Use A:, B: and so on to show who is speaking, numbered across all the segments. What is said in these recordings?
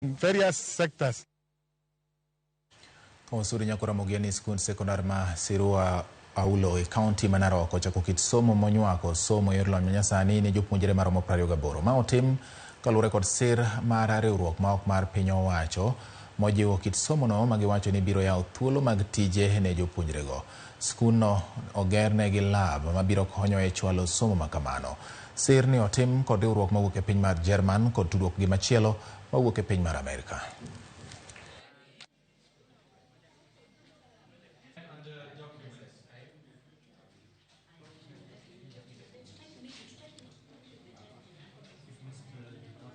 A: various sectors.
B: Osuri Ramogi ni skund sekondar ma Skund Asulo e county ma Narok ochako kit somo monywako somo yor lony manyasani ne jopuonjre maromo 28 ma otim kalure kod sir mar riwruok ma ok mar piny owacho mojiwo kit somo no magiwacho ni biro yawo thuolo mag tije ne jopuonjre go. Skund no ogerne gi lab mabiro konyo e chwalo somo makamano. Sir ni otim kod riwruok mawuok e piny mar Jerman kod tudruok gi machielo mawuok e piny mar Amerika.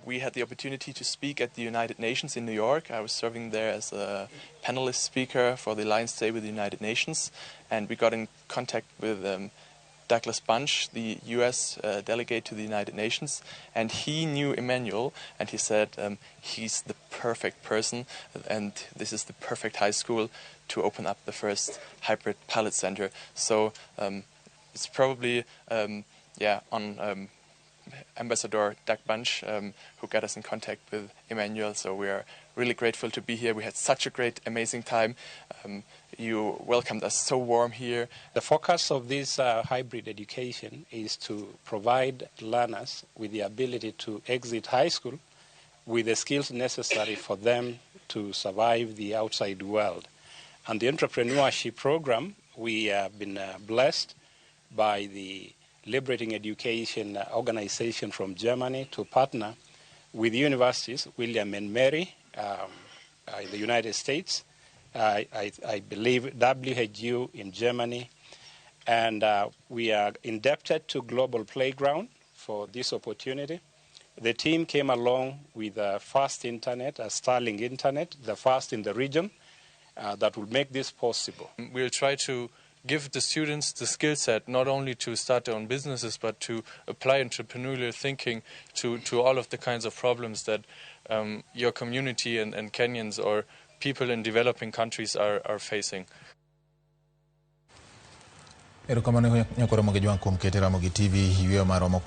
C: We had the opportunity to speak at the United Nations in New York. I was serving there as a panelist speaker for the Alliance Day with the United Nations, and we got in contact with Douglas Bunch, the US delegate to the United Nations, and he knew Emmanuel, and he said he's the perfect person, and this is the perfect high school to open up the first hybrid pilot center. So it's probably on Ambassador Doug Bunch, who got us in contact with Emmanuel. So we are really grateful to be here. We had such a great, amazing time. You welcomed us so warm here.
D: The focus of this hybrid education is to provide learners with the ability to exit high school with the skills necessary for them to survive the outside world. And the entrepreneurship program, we have been blessed by the Liberating Education organization from Germany to partner with universities, William and Mary in the United States, I believe WHU in Germany, and we are indebted to Global Playground for this opportunity. The team came along with a fast internet, a Starlink internet, the first in the region, that will make this possible.
C: We'll try to give the students the skill set not only to start their own businesses but to apply entrepreneurial thinking to all of the kinds of problems that your community and Kenyans or people in developing countries are facing.
B: Ramogi TV